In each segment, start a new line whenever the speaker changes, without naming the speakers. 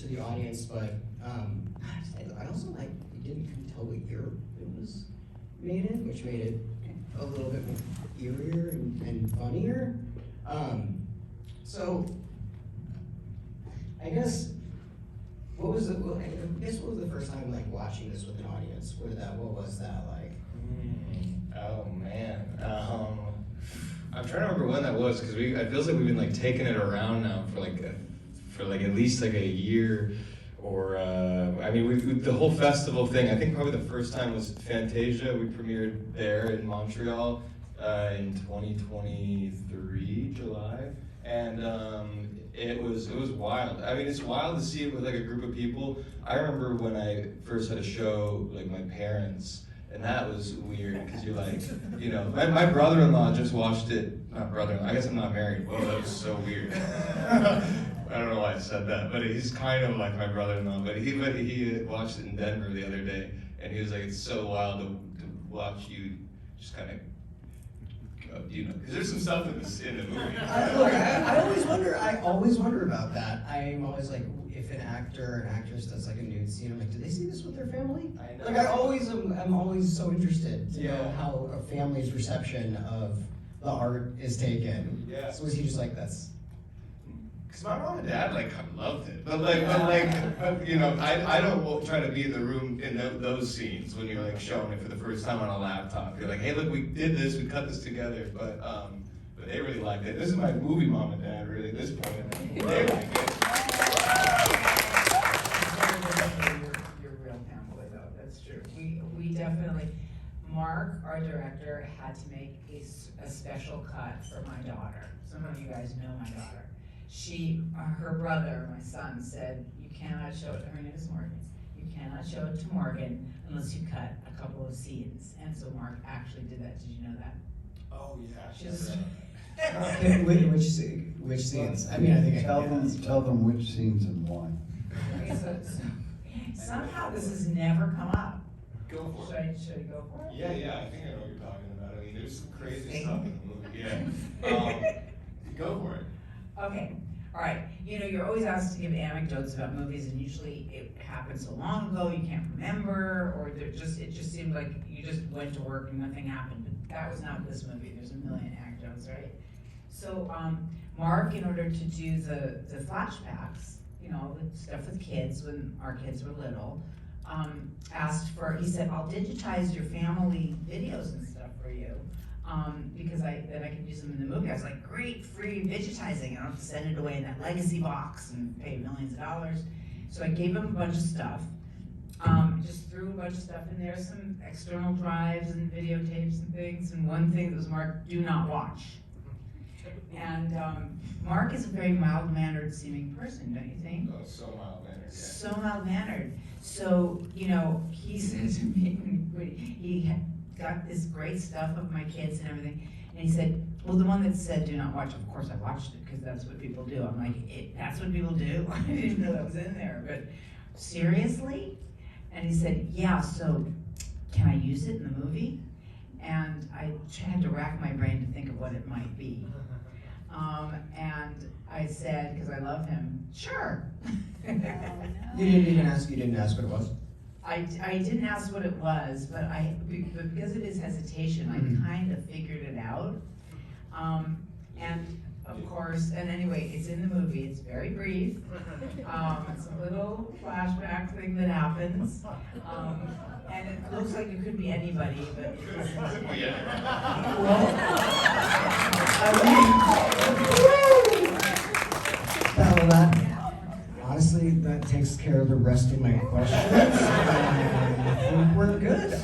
to the audience, but I also like we didn't tell what year it was made in, which made it a little bit more eerier and funnier. So I guess what was the first time like watching this with an audience? What was that like?
Oh man, I'm trying to remember when that was because it feels like we've been like taking it around now for at least like a year, or I mean the whole festival thing. I think probably the first time was Fantasia. We premiered there in Montreal in 2023 July, and it was wild. I mean, it's wild to see it with like a group of people. I remember when I first had a show like my parents. And that was weird because you're like, you know, my brother-in-law just watched it. Not brother-in-law, I guess I'm not married. Whoa, that was so weird. I don't know why I said that, but he's kind of like my brother-in-law. But he watched it in Denver the other day, and he was like, it's so wild to watch you just kind of, you know, because there's some stuff in the movie.
I always wonder about that. I'm always like, if an actor or an actress does like a nude scene, I'm like, do they see this with their family?
I know.
Like I'm always so interested to know how a family's reception of the art is taken.
Yeah.
So was he just like, that's...
Because my mom and dad like loved it, but you know, I don't try to be in the room in those scenes when you're like showing it for the first time on a laptop. You're like, hey, look, we did this, we cut this together, but they really liked it. This is my movie mom and dad, really. At this point, they like it.
Your real family, though. That's true. We definitely. Mark, our director, had to make a special cut for my daughter. Some of you guys know my daughter. Her brother, my son, said, you cannot show it, her name is Morgan, you cannot show it to Morgan unless you cut a couple of scenes. And so Mark actually did that. Did you know that?
Oh yeah.
Just,
which scenes? I mean, I think
Tell them which scenes and why.
okay, so somehow this has never come up.
Go for it.
Should I go for it?
Yeah, I think I know what you're talking about. I mean, there's some crazy stuff in the movie. Yeah. Go for it.
Okay, all right. You know, you're always asked to give anecdotes about movies, and usually it happened so long ago you can't remember, or it just seemed like you just went to work and nothing happened. But that was not this movie. There's a million anecdotes, right? So Mark, in order to do the flashbacks, you know, the stuff with kids when our kids were little, he said, I'll digitize your family videos and stuff for you. Because then I can use them in the movie. I was like, great, free digitizing. I don't have to send it away in that legacy box and pay millions of dollars. So I gave him a bunch of stuff. Just threw a bunch of stuff in there, some external drives and videotapes and things. And one thing that was marked, do not watch. And Mark is a very mild-mannered seeming person, don't you think?
Oh, so mild-mannered. Yeah.
So mild-mannered. So, you know, he said to me, he got this great stuff of my kids and everything, and he said, well, the one that said do not watch, of course I watched it, because that's what people do. I'm like, that's what people do? I didn't know that was in there, but seriously? And he said, yeah, so can I use it in the movie? And I had to rack my brain to think of what it might be. And I said, because I love him, sure.
You didn't ask what it was?
I didn't ask what it was, but because of his hesitation, I kind of figured it out. And of course, and anyway, it's in the movie. It's very brief. It's a little flashback thing that happens. And it looks like it could be anybody, but
honestly, that takes care of the rest of my questions. I think we're good.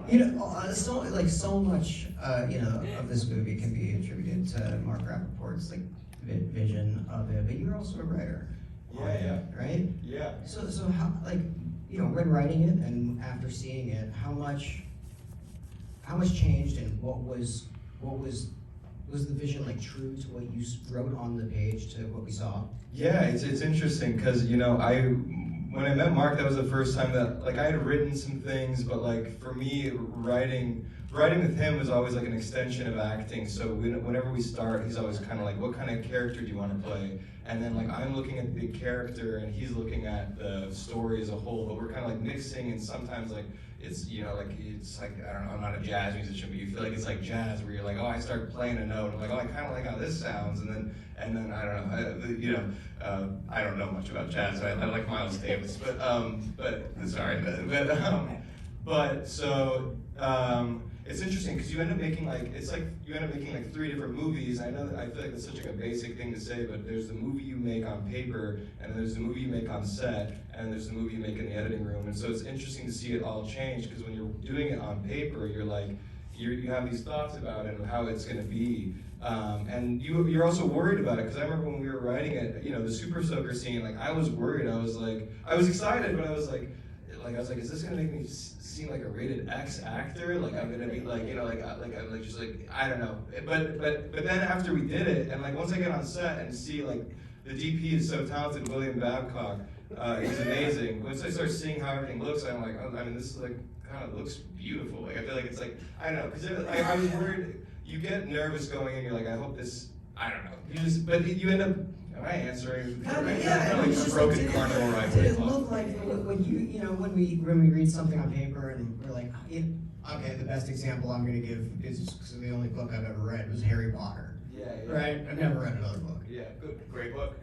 You know, so much, you know, of this movie can be attributed to Mark Rappaport's like vision of it, but you're also a writer.
Yeah.
Right?
Yeah.
So how, like, you know, when writing it and after seeing it, how much changed, and what was the vision like true to what you wrote on the page to what we saw?
Yeah, it's interesting because, you know, when I met Mark, that was the first time that, like, I had written some things, but like for me, writing writing with him was always like an extension of acting. So whenever we start, he's always kind of like, what kind of character do you want to play? And then like I'm looking at the character and he's looking at the story as a whole, but we're kind of like mixing, and sometimes like it's, you know, like it's like, I don't know, I'm not a jazz musician, but you feel like it's like jazz where you're like, oh, I start playing a note, I'm like, oh, I kind of like how this sounds, and then I don't know, I don't know much about jazz, I like Miles Davis, but so it's interesting because you end up making like, it's like you end up making like 3 different movies. I know that I feel like that's such like a basic thing to say, but there's the movie you make on paper, and there's the movie you make on set, and there's the movie you make in the editing room. And so it's interesting to see it all change, because when you're doing it on paper, you're like, you have these thoughts about it and how it's going to be. And you're also worried about it, because I remember when we were writing it, you know, the Super Soaker scene, like I was worried. I was excited, but I was like, is this gonna make me seem like a rated X actor? Like I'm gonna be like, you know, like I'm like just like, I don't know. But then after we did it, and like once I get on set and see like the DP is so talented, William Babcock, he's amazing. Once I start seeing how everything looks, I'm like, oh, I mean, this is like kind of looks beautiful. Like I feel like it's like, I don't know, because I was worried. You get nervous going in. You're like, I hope this. I don't know. But you end up. Am I answering?
Yeah,
like
it's
a
just
broken
like,
carnival ride.
did it look like when you know, when we read something on paper and we're like, okay, the best example I'm gonna give is because the only book I've ever read was Harry Potter.
Yeah.
Right? I've never read another book.
Yeah, good, great book.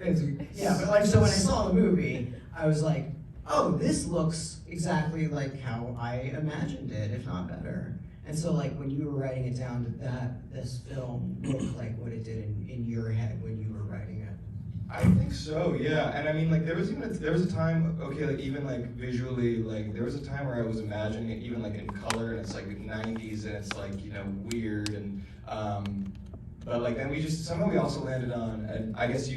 Yeah, but like, so when I saw the movie, I was like, oh, this looks exactly like how I imagined it, if not better. And so like when you were writing it down, did this film look like what it did in your head when you were writing it?
I think so, yeah. And I mean, like, there was a time, okay, like, even, like, visually, like, there was a time where I was imagining it even, like, in color, and it's, like, 90s, and it's, like, you know, weird, and, but, like, then somehow we also landed on, and I guess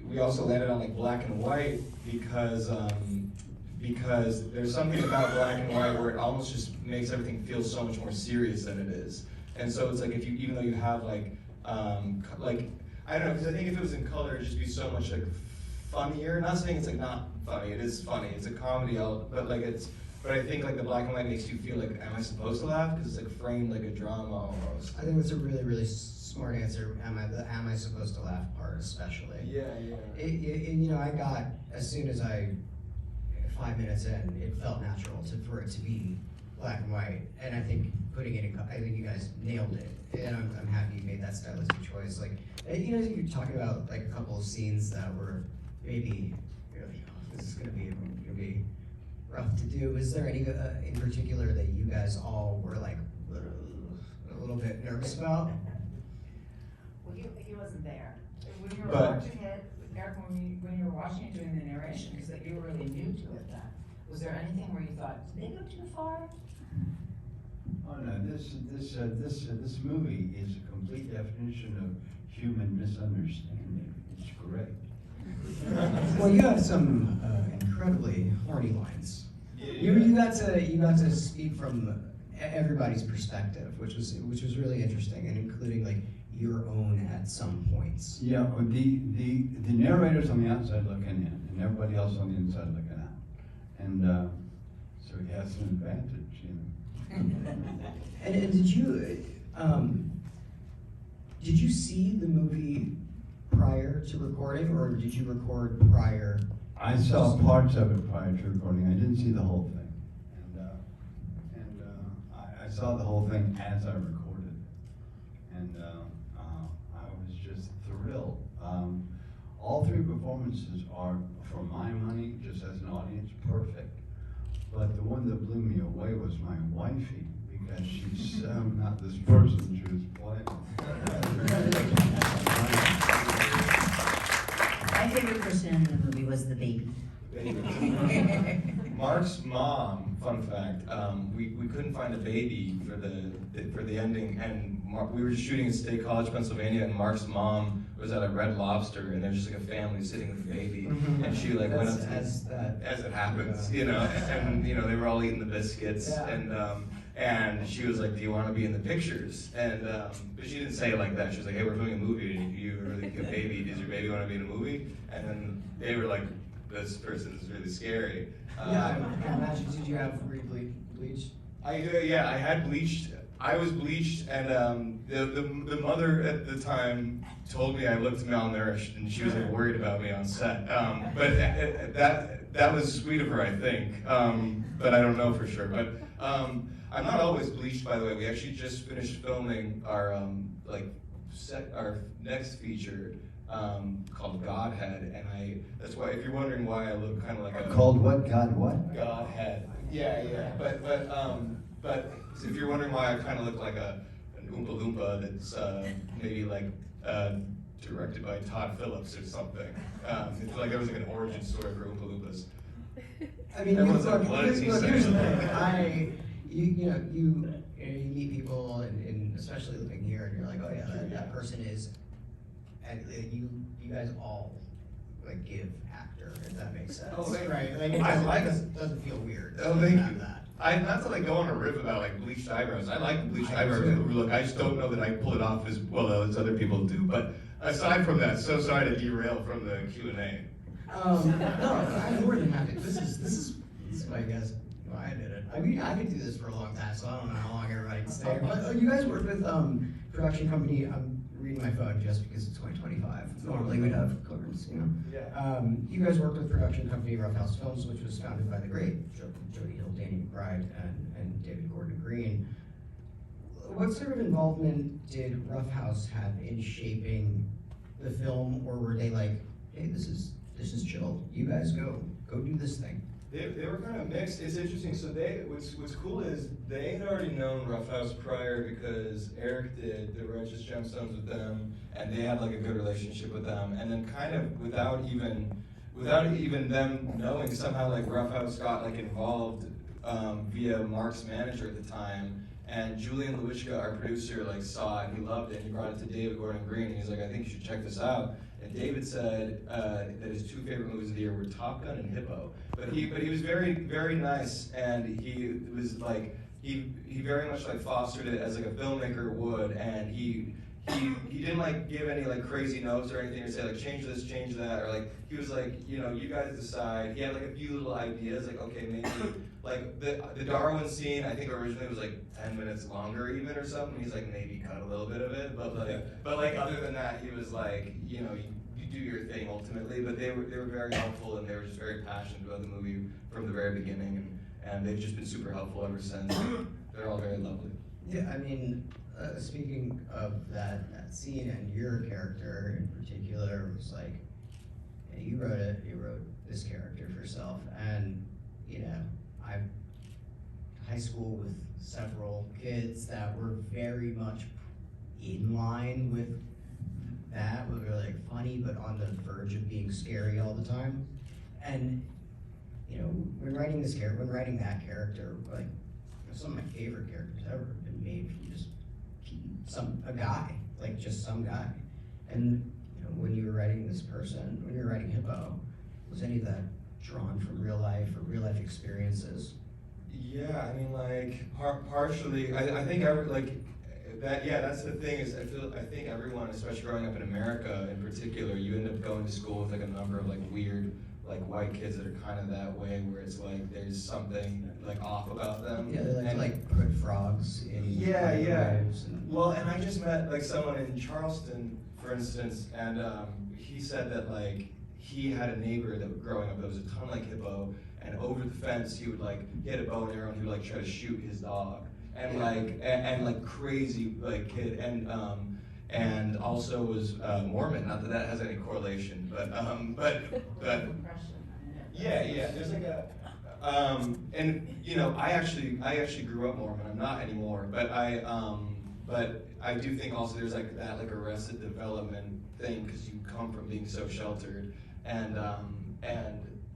we also landed on, like, black and white, because there's something about black and white where it almost just makes everything feel so much more serious than it is. And so it's, like, even though you have, like, I don't know, because I think if it was in color, it'd just be so much like funnier. Not saying it's like not funny, it is funny. It's a comedy, but I think like the black and white makes you feel like, am I supposed to laugh? Because it's like framed like a drama almost.
I think that's a really, really smart answer. Am I supposed to laugh part especially?
Yeah.
You know, I got, as soon as 5 minutes in, it felt natural for it to be black and white, and I think putting it in, I think you guys nailed it, and I'm happy you made that stylistic choice. Like, you know, you're talking about like a couple of scenes that were maybe, you're like, oh, this is gonna be rough to do. Is there any in particular that you guys all were like a little bit nervous about?
Well, he wasn't there. When you were
But-
watching it, Eric, when you were watching it doing the narration, because like, you were really new to it then, was there anything where you thought, did they go too far?
Oh no, this movie is a complete definition of human misunderstanding. It's great.
Well, you have some incredibly horny lines. You got to speak from everybody's perspective, which was really interesting, and including like your own at some points.
Yeah, the narrator's on the outside looking in, and everybody else on the inside looking out, and so he has an advantage, you know.
And did you see the movie prior to recording, or did you record prior?
I saw parts of it prior to recording. I didn't see the whole thing, and I saw the whole thing as I recorded, and I was just thrilled. All 3 performances are, for my money, just as an audience, perfect. But the one that blew me away was my wifey, because she's not this person she was playing.
My favorite person in the movie was the baby.
Mark's mom, fun fact, we couldn't find a baby for the ending, and we were just shooting in State College, Pennsylvania, and Mark's mom was at a Red Lobster, and there was just like a family sitting with a baby, and she like went up to
as
it happens, you know, and you know they were all eating the biscuits, and she was like, "Do you want to be in the pictures?" And but she didn't say it like that. She was like, "Hey, we're filming a movie. You have a really cute baby. Does your baby want to be in a movie?" And then they were like, "This person is really scary."
Yeah, I can imagine. Did you have bleached?
I had bleached I was bleached, and the mother at the time told me I looked malnourished, and she was like worried about me on set. But that was sweet of her, I think. But I don't know for sure. But I'm not always bleached, by the way. We actually just finished filming our our next feature called Godhead, and that's why, if you're wondering why I look kind of like a
Called what? God what?
Godhead. Yeah. But if you're wondering why I kind of look like an Oompa Loompa that's maybe directed by Todd Phillips or something. It's like there was like an origin story for Oompa Loompas.
I mean,
Everyone's like,
look,
what is he
here's
saying?
the thing. You meet people, and especially living here, and you're like, oh yeah, that person is, and you guys all like give actor, if that makes sense.
Oh, thank you.
Right? Like, it
I
doesn't,
like
it doesn't feel weird.
Oh, thank
to have
you.
that.
Not to go on a riff about bleached eyebrows. I like bleached
I
eyebrows
do.
look. I just don't know that I pull it off as well as other people do. But aside from that, so sorry to derail from the Q&A.
No, I'm more than happy. This is why you guys, why I did it. I mean, I could do this for a long time, so I don't know how long everybody can stay. But you guys work with production company. I'm reading my phone just because it's 2025. Normally we'd have clearance, you know.
Yeah.
You guys worked with production company Rough House Films, which was founded by the great Jody Hill, Danny McBride, and David Gordon Green. What sort of involvement did Rough House have in shaping the film, or were they like, hey, this is chill. You guys go do this thing.
They were kind of mixed. It's interesting. So what's cool is they had already known Rough House prior because Eric did the Righteous Gemstones with them, and they had a good relationship with them. And then kind of without even them knowing, somehow Rough House got involved via Mark's manager at the time. And Julian Lewiczka, our producer, saw it, he loved it, and he brought it to David Gordon Green, and he's like, I think you should check this out. And David said that his two favorite movies of the year were Top Gun and Hippo. But he was very, very nice, and he was he very much fostered it as a filmmaker would, and he didn't give any crazy notes or anything, or say change this, change that, or he was you guys decide. He had a few little ideas, okay, maybe the Darwin scene, I think originally was 10 minutes longer even or something. He's maybe cut a little bit of it, but other than that, he was you do your thing ultimately. But they were very helpful, and they were just very passionate about the movie from the very beginning, and they've just been super helpful ever since. They're all very lovely.
Yeah, I mean, speaking of that scene and your character in particular, was you wrote this character for yourself, and I've high school with several kids that were very much in line with that, where they're funny but on the verge of being scary all the time. And when writing that character, some of my favorite characters ever have been made from just a guy, just some guy. And when you were writing this person, when you were writing Hippo, was any of that drawn from real life or real life experiences?
Yeah, I mean, partially. I think that. Yeah, that's the thing. Is I think everyone, especially growing up in America in particular, you end up going to school with a number of weird white kids that are kind of that way, where it's there's something off about them.
Yeah, they like to put frogs in microwaves.
Well, and I just met someone in Charleston, for instance, and he said that he had a neighbor that growing up that was a ton like Hippo, and over the fence he would he had a bow and arrow, and he would try to shoot his dog, and and crazy kid, and also was Mormon. Not that has any correlation, but yeah, there's and I actually grew up Mormon. I'm not anymore, but I do think also there's that arrested development thing, because you come from being so sheltered, and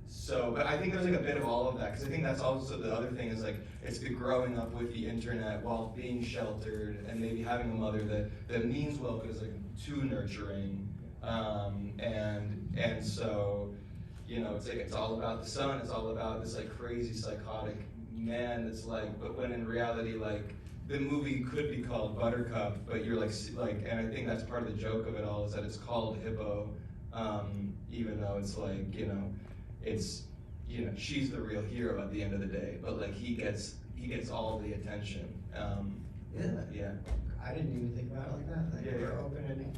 so, but I think there's a bit of all of that, because I think that's also the other thing is it's the growing up with the internet while being sheltered, and maybe having a mother that means well but is too nurturing, and so it's all about the son, it's all about this crazy psychotic man that's but when in reality the movie could be called Buttercup, but you're and I think that's part of the joke of it all, is that it's called Hippo, even though it's it's she's the real hero at the end of the day, but he gets all the attention. Yeah.
I didn't even think about it like that. Like,
Yeah,
you're
yeah.
open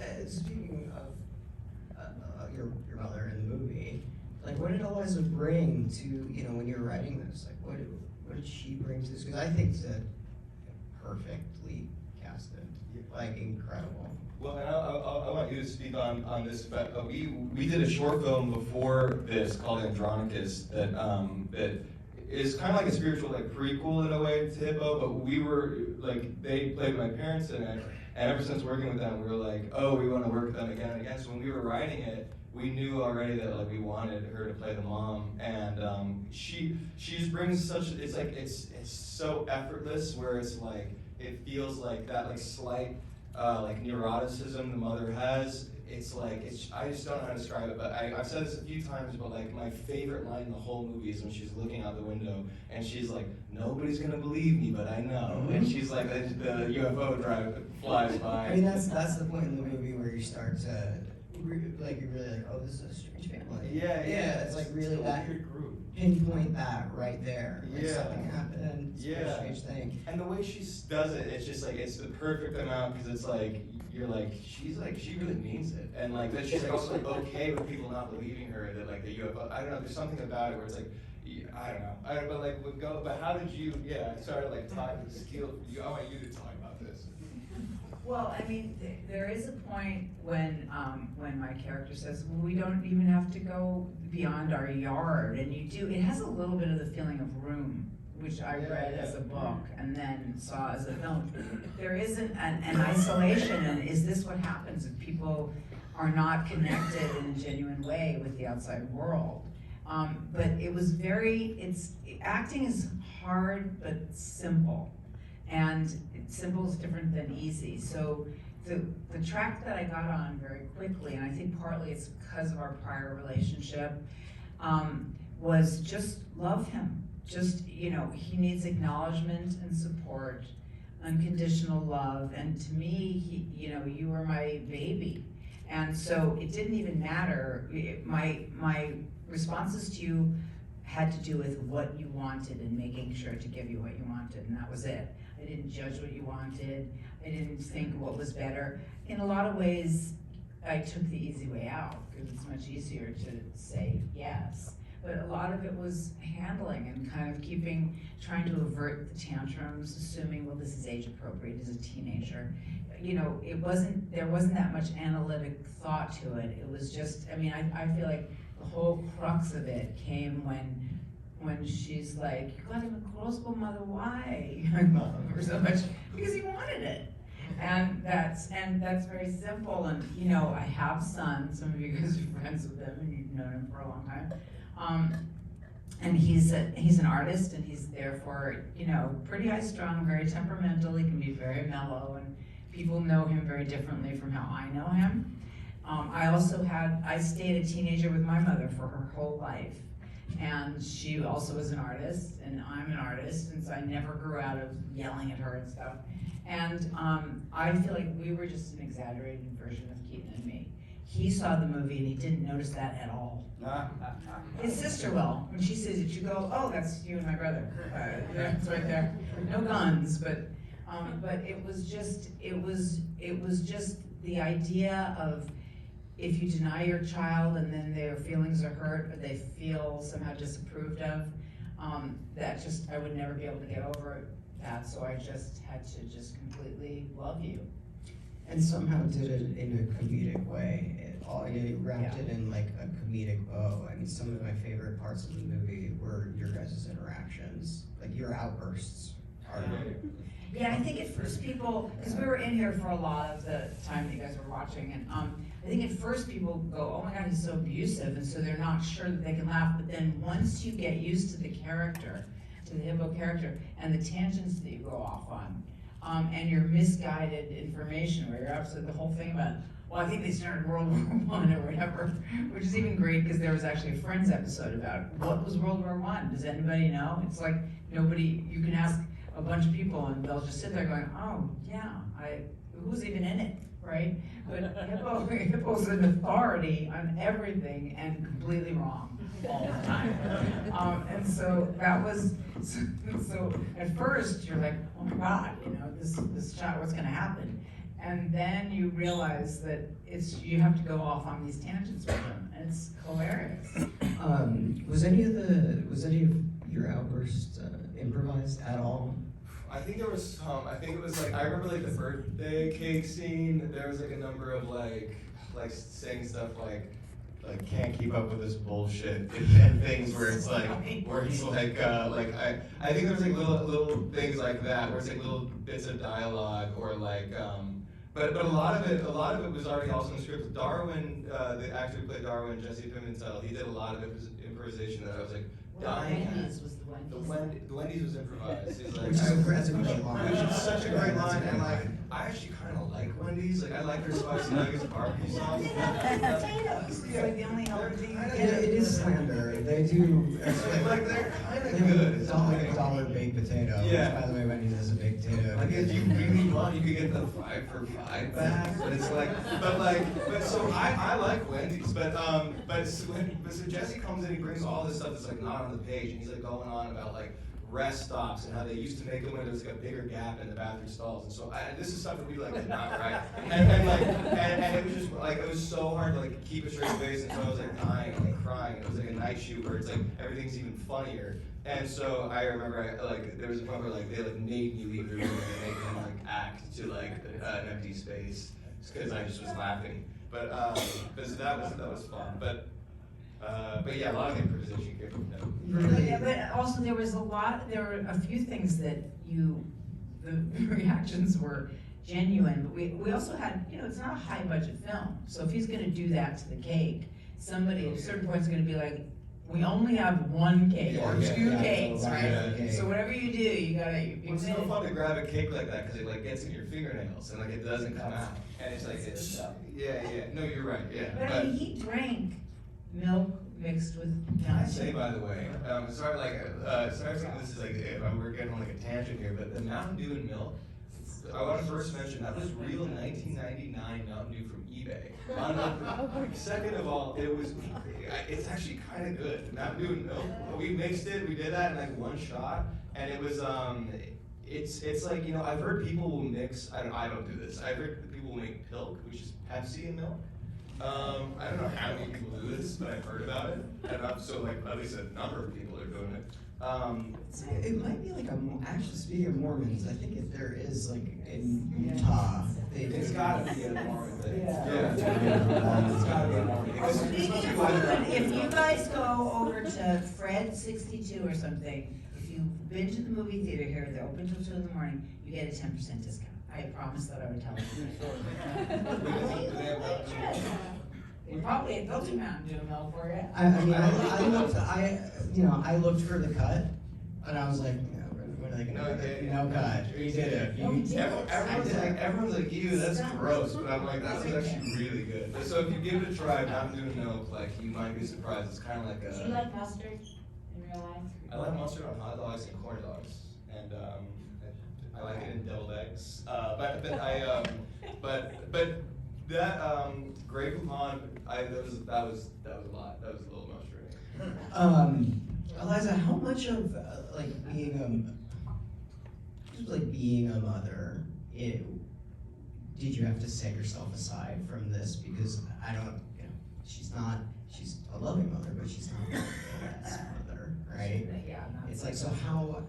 and speaking of your mother in the movie, like what did Eliza bring to when you were writing this? Like what did she bring to this? Because I think that perfectly casted, like incredible.
Well, and I want you to speak on this, but we did a short film before this called Andronicus that is kind of like a spiritual like prequel in a way to Hippo, but we were like, they played my parents in it, and ever since working with them, we were like, oh, we want to work with them again and again. So when we were writing it, we knew already that like we wanted her to play the mom, and she just brings such, it's so effortless, where it's like it feels like that like slight like neuroticism the mother has. It's like I just don't know how to describe it, but I've said this a few times, but like my favorite line in the whole movie is when she's looking out the window and she's like, nobody's gonna believe me, but I know, and she's like the UFO flies by.
I mean that's the point in the movie where you start to like you're really like, oh, this is a strange family.
Yeah.
It's like really
a
that
weird group.
pinpoint that right there. Like
Yeah.
something happened. It's a strange thing.
And the way she does it, it's just like it's the perfect amount, because it's like you're like she really means it, and like that she's like also like okay with people not believing her that like the UFO. I don't know. There's something about it where it's like I don't know. But like but how did you? Yeah, I started like talking to skill. I want you to talk about this.
Well, I mean, there is a point when my character says, well, we don't even have to go beyond our yard, and you do. It has a little bit of the feeling of Room, which I read as a book and then saw as a film. There isn't an isolation, and is this what happens if people are not connected in a genuine way with the outside world? But it was acting is hard but simple. And simple is different than easy. So the track that I got on very quickly, and I think partly it's because of our prior relationship, was just love him. Just, he needs acknowledgement and support, unconditional love. And to me, you were my baby. And so it didn't even matter. My responses to you had to do with what you wanted and making sure to give you what you wanted, and that was it. I didn't judge what you wanted. I didn't think what was better. In a lot of ways, I took the easy way out because it's much easier to say yes. But a lot of it was handling and kind of trying to avert the tantrums, assuming, well, this is age appropriate as a teenager. There wasn't that much analytic thought to it. It was just, I feel like the whole crux of it came when she's like, you got him a crossbow, mother, why? I love her so much because he wanted it. And that's very simple. And I have sons. Some of you guys are friends with him, and you've known him for a long time. And he's an artist, and he's therefore pretty high strung, very temperamental. He can be very mellow, and people know him very differently from how I know him. I stayed a teenager with my mother for her whole life. And she also was an artist, and I'm an artist, and so I never grew out of yelling at her and stuff. And I feel like we were just an exaggerated version of Keaton and me. He saw the movie and he didn't notice that at all. His sister will. When she sees it, she goes, "Oh, that's you and my brother. It's right there. No guns, but it was just the idea of." If you deny your child and then their feelings are hurt or they feel somehow disapproved of, I would never be able to get over that. So I just had to just completely love you.
And somehow did it in a comedic way. You wrapped it in like a comedic bow. Some of my favorite parts of the movie were your guys' interactions, like your outbursts.
Yeah, I think at first people, because we were in here for a lot of the time that you guys were watching, and I think at first people go, oh my God, he's so abusive, and so they're not sure that they can laugh, but then once you get used to the character, to the Hippo character, and the tangents that you go off on, and your misguided information, where you're absolutely, the whole thing about, well, I think they started World War I or whatever, which is even great because there was actually a Friends episode about what was World War I? Does anybody know? It's like nobody, you can ask a bunch of people and they'll just sit there going, oh yeah, who's even in it, right? But Hippo's an authority on everything and completely wrong all the time. And so that was, so at first you're like, oh my God, you know, this shot, what's gonna happen? And then you realize that you have to go off on these tangents with him, and it's hilarious.
Was any of your outbursts improvised at all?
I think there was some. I think it was like I remember like the birthday cake scene. There was like a number of like saying stuff like can't keep up with this bullshit and things where it's like where it's like I think there was like little things like that where it's like little bits of dialogue or like but a lot of it was already also in the script. Darwin, the actor who played Darwin, Jesse Pimentel, he did a lot of improvisation that I was like dying at.
Wendy's was
The Wendy's was improvised. He's like,
Which is a great line.
Which is such a great line, and like, I actually kind of like Wendy's. Like, I like their spicy nuggets and barbecue sauce.
Potatoes, it's like the only healthy thing you
Yeah, it is slander. They do.
Like, they're kind
They
of
have
good. It's not like
dollar baked potato.
Yeah.
Which, by the way, Wendy's has a baked potato.
Like, if you really want, you could get the 5 for $5 bag. But it's like, but so I like Wendy's. But so Jesse comes in, he brings all this stuff that's like not on the page, and he's like going on about like rest stops and how they used to make them when there was like a bigger gap in the bathroom stalls. And so this is stuff that we like did not write. And it was just like, it was so hard to like keep a straight face. And so I was like dying and like crying. And it was like a night shoot where it's like everything's even funnier. And so I remember there was a point where like they like made me leave the room and make him like act to like an empty space because I just was laughing. But so that was fun. But yeah, a lot of improvisation came from him.
Yeah, but also there were a few things that the reactions were genuine, but we also had, you know, it's not a high budget film, so if he's gonna do that to the cake, somebody at a certain point is gonna be like, we only have one cake or two cakes, right?
Yeah.
So whatever you do, you gotta.
Well, it's so fun to grab a cake like that because it like gets in your fingernails and like it doesn't come out, and it's like yeah. No, you're right. Yeah.
But I mean, he drank milk mixed with.
Can I say, by the way, sorry, this is like, we're getting on like a tangent here, but the Mountain Dew and milk, I want to first mention, that was real 1999 Mountain Dew from eBay. Second of all, it's actually kind of good. The Mountain Dew and milk, we mixed it, we did that in like one shot, and it was, it's like, you know, I've heard people will mix, I don't do this, I've heard that people will make Pilk, which is Pepsi and milk. I don't know how many people do this, but I've heard about it, and so like at least a number of people are doing it.
It might be like actually, speaking of Mormons, I think there is like in Utah.
It's gotta be a Mormon thing.
Yeah.
It's gotta be a Mormon thing.
Speaking of Mormon, if you guys go over to Fred 62 or something, if you've been to the movie theater here, they're open till 2 in the morning, you get a 10% discount. I promised that I would tell you. You probably they'll do Mountain Dew milk for you.
I looked for the cut, and I was like, when are they gonna no cut? You did it.
Everyone's like, ew, that's gross. But I'm like, that was actually really good. So if you give it a try, Mountain Dew and milk, like you might be surprised. It's kind of like a.
Do you like mustard in real life?
I like mustard on hot dogs and corn dogs, and I like it in deviled eggs. But that Grey Poupon, that was a lot. That was a little mushroom.
Eliza, how much of being a mother, did you have to set yourself aside from this? Because I don't, she's a loving mother, but she's not the best mother, right?
Yeah.
It's like, so how,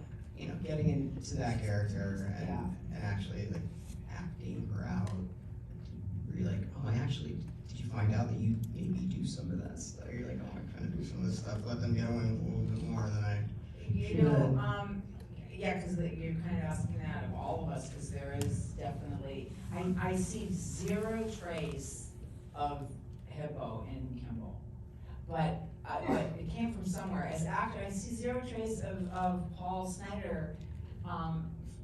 getting into that character and actually like acting her out, were you like, did you find out that you maybe do some of that stuff? You're like, oh, I kind of do some of this stuff, let them get away with a little bit more than I should.
Yeah, because you're kind of asking that of all of us, because there is definitely, I see zero trace of Hippo in Kimball. But it came from somewhere. As an actor, I see zero trace of Paul Snyder,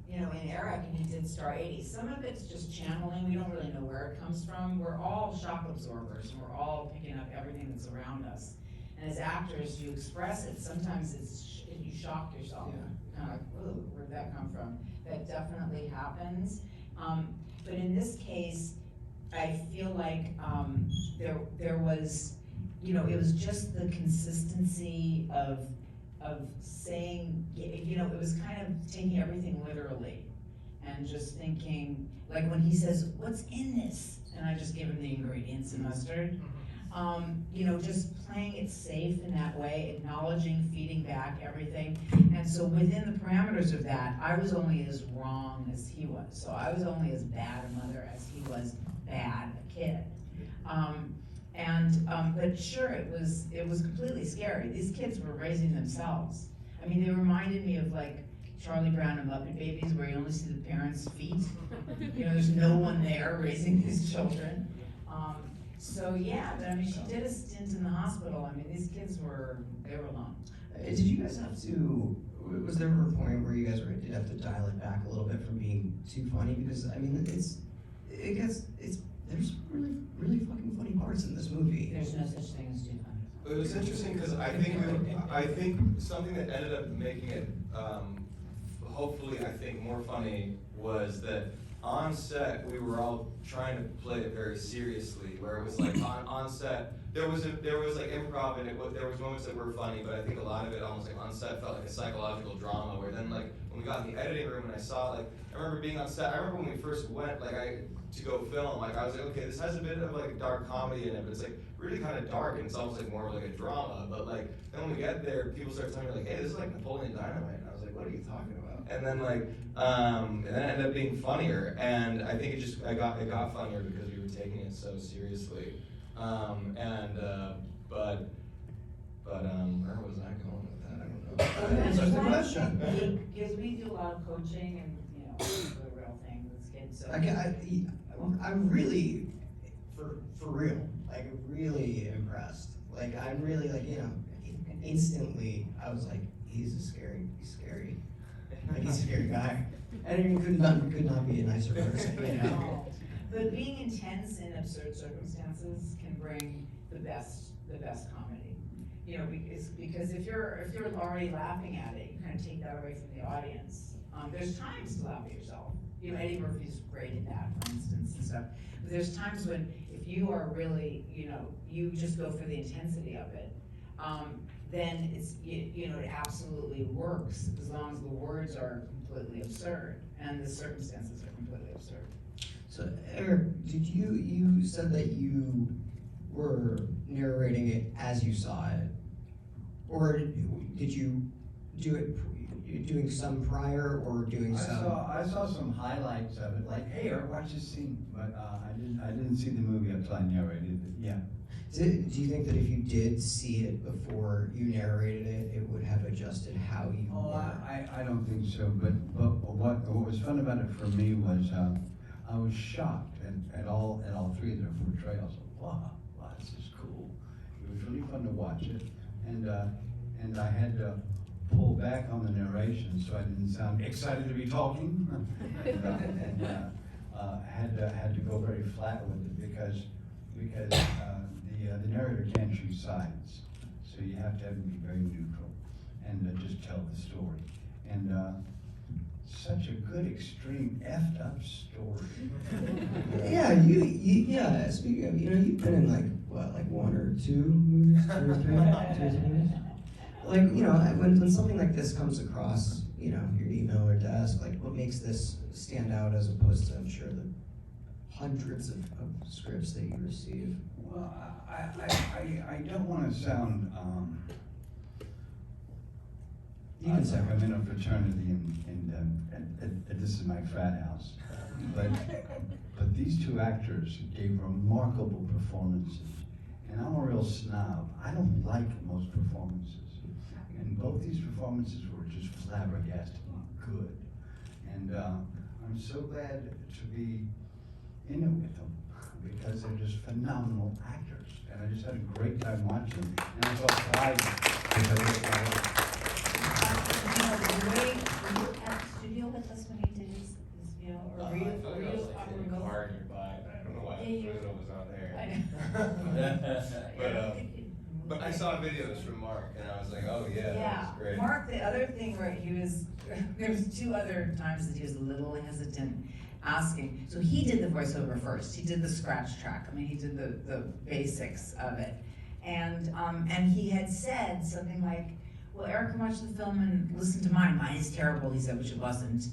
in Eric, and he did Star 80. Some of it's just channeling. We don't really know where it comes from. We're all shock absorbers, and we're all picking up everything that's around us. And as actors, you express it. Sometimes you shock yourself.
Yeah.
Kind of like, ooh, where'd that come from? That definitely happens. But in this case, I feel like, there was, it was just the consistency of saying, it was kind of taking everything literally and just thinking, like when he says, "What's in this?" And I just give him the ingredients and mustard. Just playing it safe in that way, acknowledging, feeding back everything. And so within the parameters of that, I was only as wrong as he was. So I was only as bad a mother as he was bad a kid. But sure, it was completely scary. These kids were raising themselves. I mean, they reminded me of like Charlie Brown and Muppet Babies, where you only see the parents' feet. There's no one there raising these children. So yeah, but I mean, she did a stint in the hospital. I mean, these kids they were alone.
Did you guys have to, was there a point where you guys did have to dial it back a little bit from being too funny? Because, I mean, there's really, really fucking funny parts in this movie.
There's no such thing as too funny.
It was interesting because I think something that ended up making it, hopefully, I think more funny was that on set we were all trying to play it very seriously. Where it was like on set there was like improv and there was moments that were funny, but I think a lot of it almost like on set felt like a psychological drama. Where then like when we got in the editing room and I saw like I remember being on set. I remember when we first went to go film. Like I was like, okay, this has a bit of like dark comedy in it, but it's like really kind of dark and it's almost like more of like a drama. But like then when we get there, people start telling me like, hey, this is like Napoleon Dynamite. And I was like, what are you talking about? And then like and then it ended up being funnier. And I think it got funnier because we were taking it so seriously. Where was I going with that? I don't know.
Answers the question.
Because we do a lot of coaching and, the real thing with kids, so.
I'm really, for real, like really impressed. Like I'm really like, instantly I was like, he's scary. Like he's a scary guy. And he could not be a nicer person,
No. But being intense in absurd circumstances can bring the best comedy. Because if you're already laughing at it, you kind of take that away from the audience. There's times to laugh at yourself. Eddie Murphy's great at that, for instance, and stuff. But there's times when if you are really, you just go for the intensity of it, then it absolutely works as long as the words are completely absurd and the circumstances are completely absurd.
So Eric, you said that you were narrating it as you saw it, or did you do it? Doing some prior or doing some?
I saw some highlights of it, like, hey, Eric, watch this scene, but I didn't see the movie until I narrated it. Yeah.
Do you think that if you did see it before you narrated it, it would have adjusted how you were?
I don't think so. But what was fun about it for me was I was shocked at all three of their portrayals. Wow, this is cool. It was really fun to watch it, and I had to pull back on the narration so I didn't sound excited to be talking. Had to go very flat with it because the narrator can't choose sides, so you have to be very neutral and just tell the story. And such a good extreme effed up story.
Yeah, speaking of, you've been in like one or two movies, two or three movies. Like, when something like this comes across, your email or desk, like what makes this stand out as opposed to, I'm sure, the hundreds of scripts that you receive?
Well, I don't want to sound
You can say
I'm in a fraternity and this is my frat house. But these two actors gave remarkable performances. And I'm a real snob. I don't like most performances. And both these performances were just flabbergastingly good. And I'm so glad to be in it with them because they're just phenomenal actors. And I just had a great time watching them. And I felt pride because of it.
Were you at the studio with us when he did his or were you
I feel like I was like in the car nearby. I don't know why the photo was on there. But I saw videos from Mark, and I was like, oh yeah, that's great.
Mark, the other thing where there was two other times that he was a little hesitant, asking. So he did the voiceover first. He did the scratch track. I mean, he did the basics of it. And he had said something like, well, Eric can watch the film and listen to mine. Mine is terrible, he said, which it wasn't.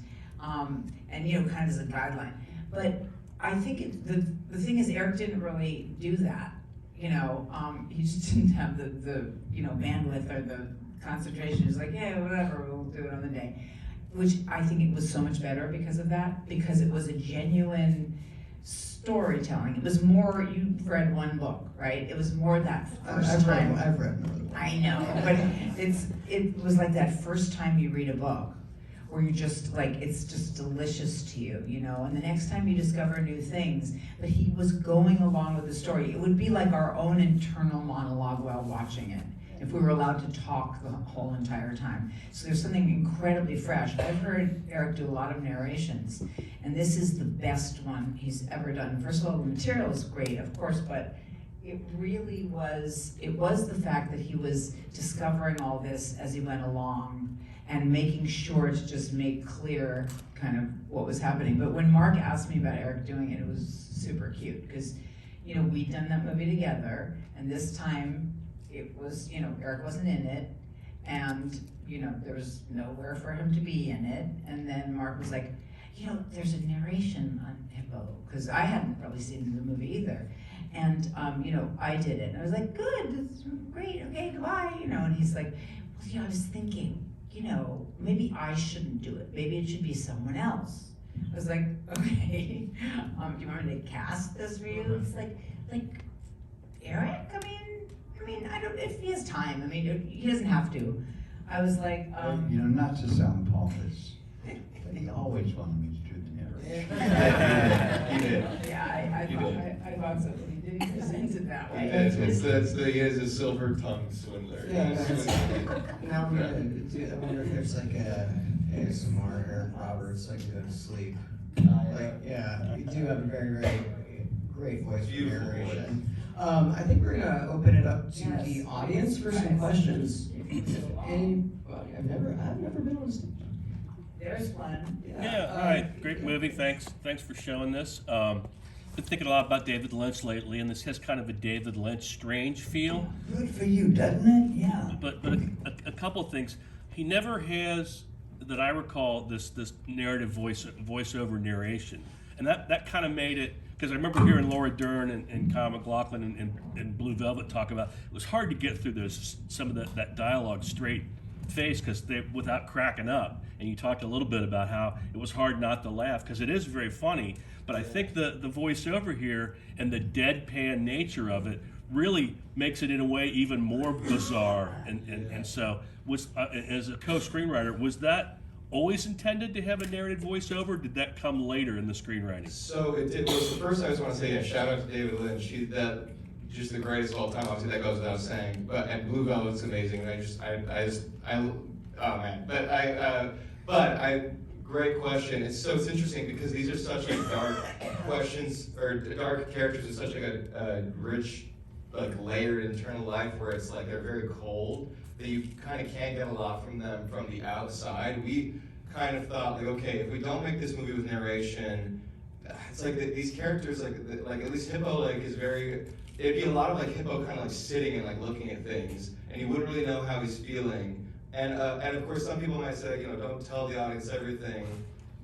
And you know, kind of as a guideline. But I think the thing is, Eric didn't really do that. You know, he just didn't have the you know, bandwidth or the concentration. He's like, yeah, whatever, we'll do it on the day. Which I think it was so much better because of that, because it was a genuine storytelling. It was more, you read one book, right? It was more that first time.
I've read another one.
I know, but it was like that first time you read a book, where you're just like, it's just delicious to you, you know, and the next time you discover new things, but he was going along with the story. It would be like our own internal monologue while watching it, if we were allowed to talk the whole entire time. So there's something incredibly fresh. I've heard Eric do a lot of narrations, and this is the best one he's ever done. First of all, the material is great, of course, but it really was, it was the fact that he was discovering all this as he went along, and making sure to just make clear kind of what was happening. But when Mark asked me about Eric doing it, it was super cute, because, you know, we'd done that movie together, and this time it was, you know, Eric wasn't in it, and, you know, there was nowhere for him to be in it, and then Mark was like, you know, there's a narration on Hippo, because I hadn't probably seen the movie either. And, you know, I did it, and I was like, good, that's great, okay, goodbye, you know, and he's like, well, you know, I was thinking, you know, maybe I shouldn't do it. Maybe it should be someone else. I was like, okay, do you want me to cast this for you? It's like Eric? I mean, I don't, if he has time, I mean, he doesn't have to. I was like,
You know, not to sound pompous, but he always wanted me to do the narration.
He did.
Yeah, I thought so, but he didn't present it that way.
He is a silver tongue swindler.
Yeah, now I'm gonna do, I wonder if there's like a ASMR Eric Roberts, like go to sleep. Like, yeah, you do have a very, very great voice for narration. I think we're gonna open it up to the audience for some questions. Anybody? I've never been on stage.
There's one.
Yeah, all right, great movie, thanks for showing this. Been thinking a lot about David Lynch lately, and this has kind of a David Lynch strange feel.
Good for you, doesn't it? Yeah.
But a couple of things. He never has, that I recall, this narrative voiceover narration, and that kind of made it, because I remember hearing Laura Dern and Kyle MacLachlan and Blue Velvet talk about it was hard to get through some of that dialogue straight face because they without cracking up. And you talked a little bit about how it was hard not to laugh because it is very funny. But I think the voiceover here and the deadpan nature of it really makes it in a way even more bizarre. And so was as a co-screenwriter, was that always intended to have a narrated voiceover? Or did that come later in the screenwriting?
So it was, first I just want to say, yeah, shout out to David Lynch. That just the greatest of all time. Obviously that goes without saying. And Blue Velvet's amazing. And great question. It's interesting because these are such like dark questions or dark characters with such like a rich, like layered internal life where it's like they're very cold that you kind of can't get a lot from them from the outside. We kind of thought like, okay, if we don't make this movie with narration, it's like these characters like at least Hippo like is very. It'd be a lot of like Hippo kind of like sitting and like looking at things, and you wouldn't really know how he's feeling. And of course, some people might say, you know, don't tell the audience everything.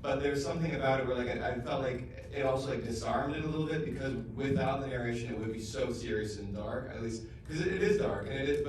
But there's something about it where like I felt like it also like disarmed it a little bit because without the narration, it would be so serious and dark. At least because it is dark and it is,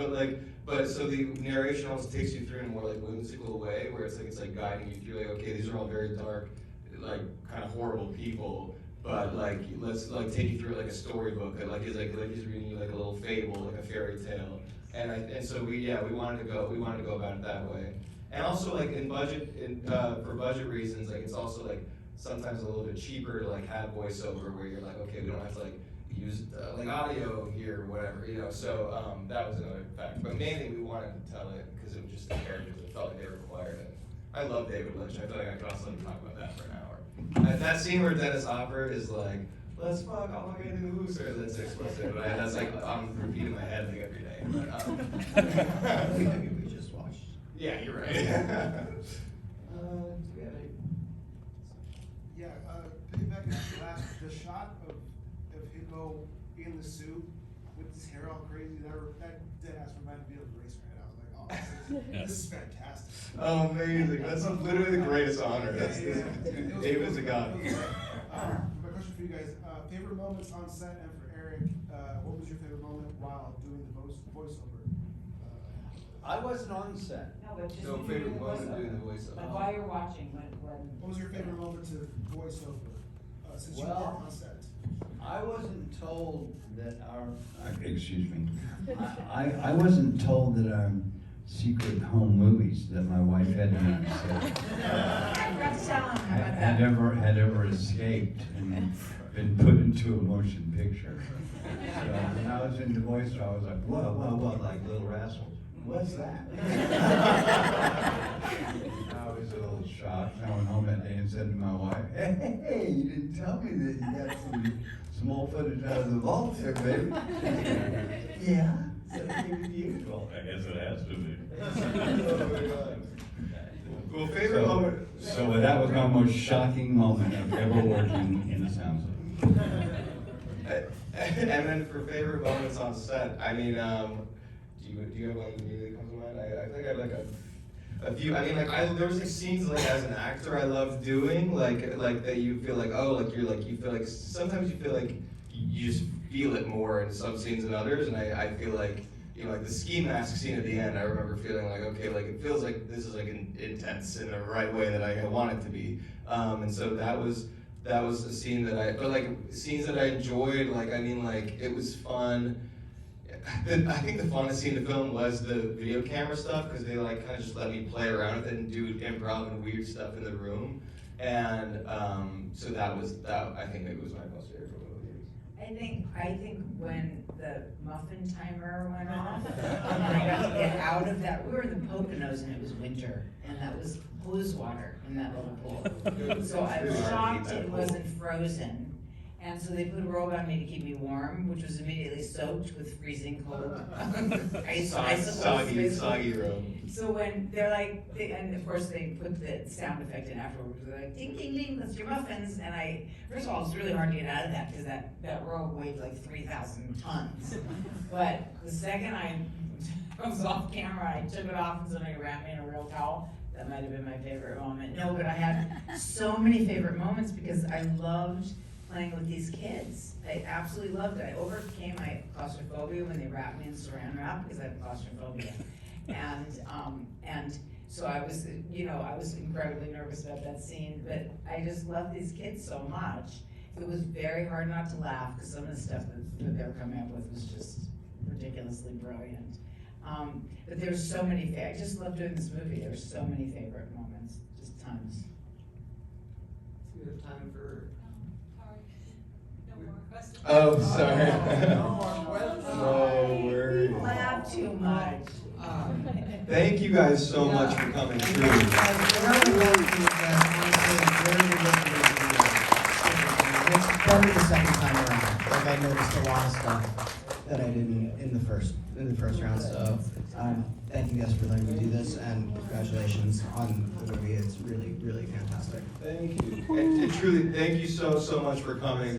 but so the narration also takes you through in a more like whimsical way where it's like guiding you through like, okay, these are all very dark, like kind of horrible people. But like let's like take you through like a storybook that like he's reading you like a little fable, like a fairy tale. And so we wanted to go about it that way. And also like for budget reasons, like it's also like sometimes a little bit cheaper to like have voiceover where you're like, okay, we don't have to like use like audio here or whatever, you know. So that was another factor. But mainly we wanted to tell it because it was just the characters that felt like they required it. I love David Lynch. I feel like I could also talk about that for an hour. That scene where Dennis Hopper is like, let's fuck, I'll fuck anything loose, or that's explicit, but that's like on repeat in my head like every day. But,
we just watched.
yeah, you're right.
Do we have any?
Yeah, the suit with his hair all crazy, that dead ass reminded me of Eraserhead. I was like, oh, this is fantastic.
Oh, amazing. That's literally the greatest honor. That's
Yeah.
David's a god.
My question for you guys, favorite moments on set, and for Eric, what was your favorite moment while doing the voiceover?
I wasn't on set.
No, but just
No
when you're doing
favorite moment doing the voiceover.
Like while you're watching, when.
What was your favorite moment to voiceover, since you
Well,
weren't on set?
I wasn't told that excuse me, I wasn't told that our secret home movies that my wife had made
I forgot to tell him about that.
had ever escaped and been put into a motion picture. So when I was in the voice, I was like, whoa, like Little Rascals. What's that? I was a little shocked. I went home that day and said to my wife, hey, you didn't tell me that you got some old footage out of the vault there, baby. Yeah, so it was usual. I guess it has to be.
Oh my God. Well, favorite moment.
So that was my most shocking moment of ever working in a sound system.
And then for favorite moments on set, I mean, do you have one that immediately comes to mind? I think I have like a few. I mean, like there was like scenes like as an actor I love doing, like that you feel like, oh, like you feel like sometimes you feel like you just feel it more in some scenes than others, and I feel like, you know, like the ski mask scene at the end, I remember feeling like, okay, like it feels like this is like intense in the right way that I want it to be, and so that was a scene that but like scenes that I enjoyed, like I mean, like it was fun. I think the funnest scene in the film was the video camera stuff, because they like kind of just let me play around with it and do improv and weird stuff in the room, and so that I think maybe was my most favorite movie.
I think when the muffin timer went off, and I got to get out of that, we were in the Poconos and it was winter, and that was blues water in that little pool. So I was shocked it wasn't frozen. And so they put a robe on me to keep me warm, which was immediately soaked with freezing cold ice.
Soggy robe.
So when they're like, and of course they put the sound effect in afterwards, they're like, ding, ding, ding, that's your muffins. And first of all, it's really hard to get out of that because that robe weighed like 3,000 tons. But the second I was off camera, I took it off and somebody wrapped me in a real towel. That might have been my favorite moment. No, but I had so many favorite moments because I loved playing with these kids. I absolutely loved it. I overcame my claustrophobia when they wrapped me in saran wrap because I have claustrophobia. And so I was, I was incredibly nervous about that scene, but I just loved these kids so much. It was very hard not to laugh because some of the stuff that they were coming up with was just ridiculously brilliant. But there were so many, I just loved doing this movie. There were so many favorite moments, just tons.
Do we have time for?
No more questions.
Oh, sorry.
No more questions.
No worries.
Laugh too much.
Thank you guys so much for coming through.
It's better the second time around. Like I noticed a lot of stuff that I didn't in the first round. So thank you guys for letting me do this, and congratulations on the movie. It's really, really fantastic.
Thank you. And truly, thank you so much for coming.